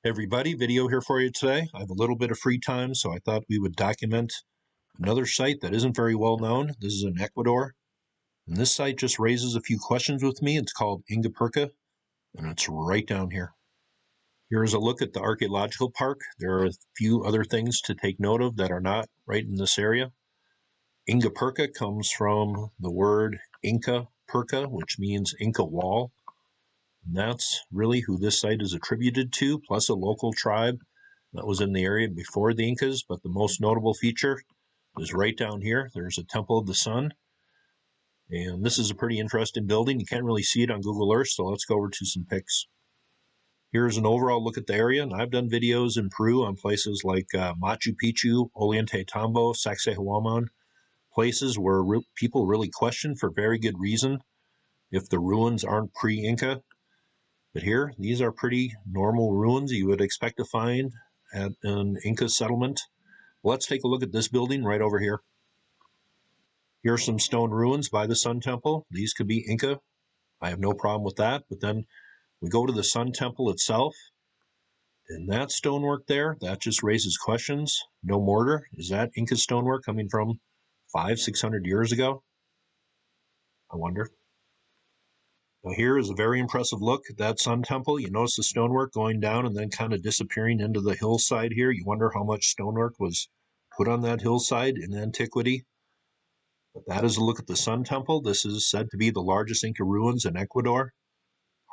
Hey everybody, video here for you today. I have a little bit of free time, so I thought we would document another site that isn't very well known. This is in Ecuador, and this site just raises a few questions with me. It's called Ingapirca, and it's right down here. Here is a look at the archaeological park. There are a few other things to take note of that are not right in this area. Ingapirca comes from the word Inca Pirca, which means Inca wall. And that's really who this site is attributed to, plus a local tribe that was in the area before the Incas. But the most notable feature is right down here. There's a Temple of the Sun. And this is a pretty interesting building. You can't really see it on Google Earth, so let's go over to some pics. Here's an overall look at the area, and I've done videos in Peru on places like Machu Picchu, Ollantaytambo, Sacsayhuaman, places where people really question for very good reason if the ruins aren't pre-Inca. But here, these are pretty normal ruins you would expect to find at an Inca settlement. Let's take a look at this building right over here. Here are some stone ruins by the Sun Temple. These could be Inca. I have no problem with that. But then we go to the Sun Temple itself. And that stonework there, that just raises questions. No mortar. Is that Inca stonework coming from 500-600 years ago? I wonder. Now here is a very impressive look at that Sun Temple. You notice the stonework going down and then kind of disappearing into the hillside here. You wonder how much stonework was put on that hillside in antiquity. But that is a look at the Sun Temple. This is said to be the largest Inca ruins in Ecuador.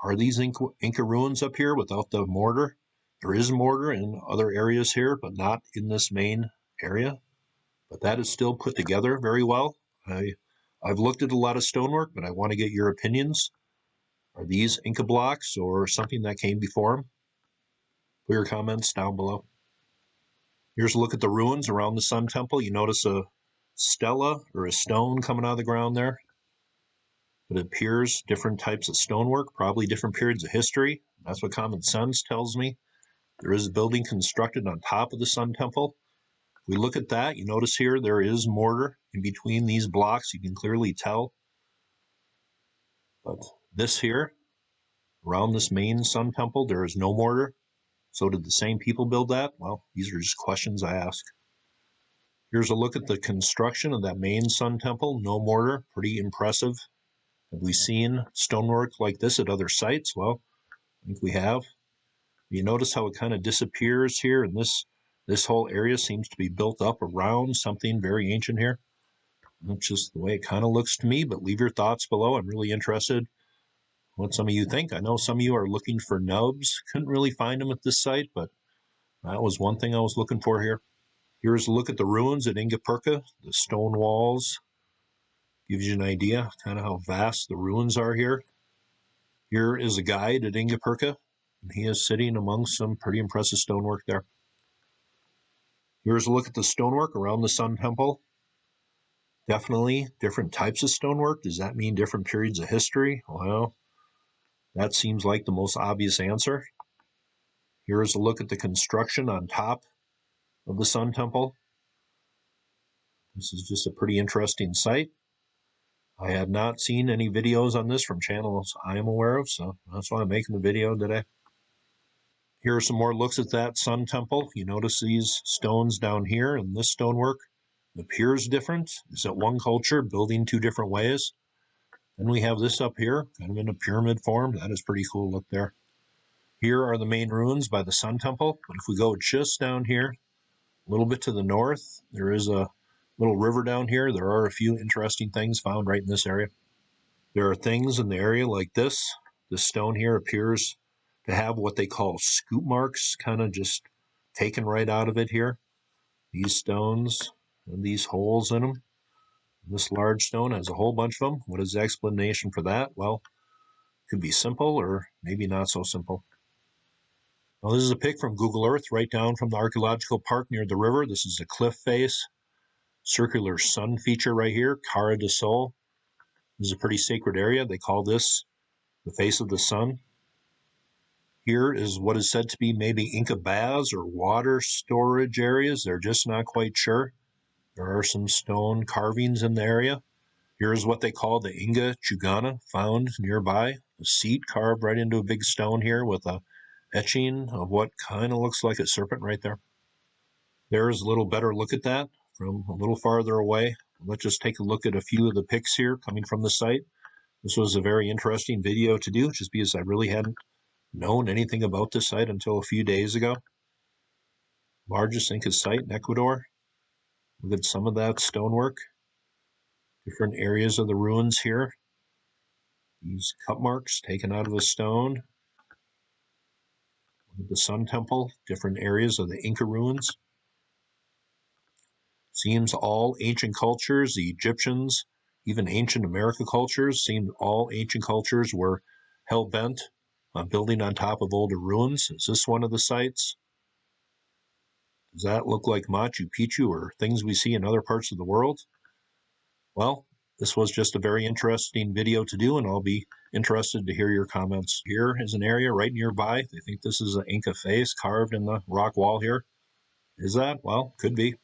Are these Inca ruins up here without the mortar? There is mortar in other areas here, but not in this main area. But that is still put together very well. I've looked at a lot of stonework, but I want to get your opinions. Are these Inca blocks or something that came before them? Put your comments down below. Here's a look at the ruins around the Sun Temple. You notice a stela or a stone coming out of the ground there. It appears different types of stonework, probably different periods of history. That's what common sense tells me. There is a building constructed on top of the Sun Temple. If we look at that, you notice here there is mortar in between these blocks. You can clearly tell. But this here, around this main Sun Temple, there is no mortar. So did the same people build that? Well, these are just questions I ask. Here's a look at the construction of that main Sun Temple. No mortar, pretty impressive. Have we seen stonework like this at other sites? Well, I think we have. You notice how it kind of disappears here, and this whole area seems to be built up around something very ancient here. That's just the way it kind of looks to me, but leave your thoughts below. I'm really interested what some of you think. I know some of you are looking for nubs. Couldn't really find them at this site, but that was one thing I was looking for here. Here's a look at the ruins at Ingapirca. The stone walls gives you an idea kind of how vast the ruins are here. Here is a guide at Ingapirca, and he is sitting among some pretty impressive stonework there. Here's a look at the stonework around the Sun Temple. Definitely different types of stonework. Does that mean different periods of history? Well, that seems like the most obvious answer. Here is a look at the construction on top of the Sun Temple. This is just a pretty interesting site. I had not seen any videos on this from channels I am aware of, so that's why I'm making the video today. Here are some more looks at that Sun Temple. You notice these stones down here, and this stonework appears different. Is it one culture building two different ways? Then we have this up here, kind of in a pyramid form. That is pretty cool look there. Here are the main ruins by the Sun Temple. But if we go just down here, a little bit to the north, there is a little river down here. There are a few interesting things found right in this area. There are things in the area like this. This stone here appears to have what they call scoop marks, kind of just taken right out of it here. These stones and these holes in them. This large stone has a whole bunch of them. What is the explanation for that? Well, it could be simple or maybe not so simple. Now, this is a pic from Google Earth right down from the archaeological park near the river. This is a cliff face. Circular sun feature right here, Cara de Sol. This is a pretty sacred area. They call this the face of the sun. Here is what is said to be maybe Inca baths or water storage areas. They're just not quite sure. There are some stone carvings in the area. Here is what they call the Inga Chugana found nearby. A seat carved right into a big stone here with a etching of what kind of looks like a serpent right there. There's a little better look at that from a little farther away. Let's just take a look at a few of the pics here coming from the site. This was a very interesting video to do just because I really hadn't known anything about this site until a few days ago. Largest Inca site in Ecuador. Look at some of that stonework. Different areas of the ruins here. These cut marks taken out of the stone. Look at the Sun Temple, different areas of the Inca ruins. Seems all ancient cultures, the Egyptians, even ancient America cultures, seemed all ancient cultures were hell-bent on building on top of older ruins. Is this one of the sites? Does that look like Machu Picchu or things we see in other parts of the world? Well, this was just a very interesting video to do, and I'll be interested to hear your comments. Here is an area right nearby. They think this is an Inca face carved in the rock wall here. Is that? Well, could be.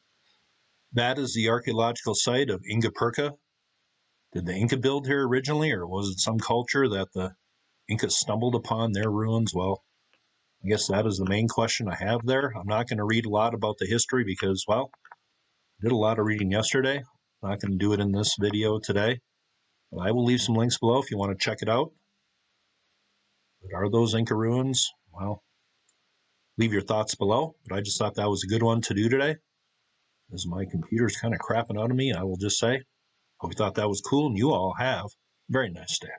That is the archaeological site of Ingapirca. Did the Inca build here originally, or was it some culture that the Incas stumbled upon their ruins? Well, I guess that is the main question I have there. I'm not going to read a lot about the history because, well, I did a lot of reading yesterday. I'm not going to do it in this video today. But I will leave some links below if you want to check it out. But are those Inca ruins? Well, leave your thoughts below. But I just thought that was a good one to do today. As my computer's kind of crapping out of me, I will just say, hope you thought that was cool, and you all have a very nice day.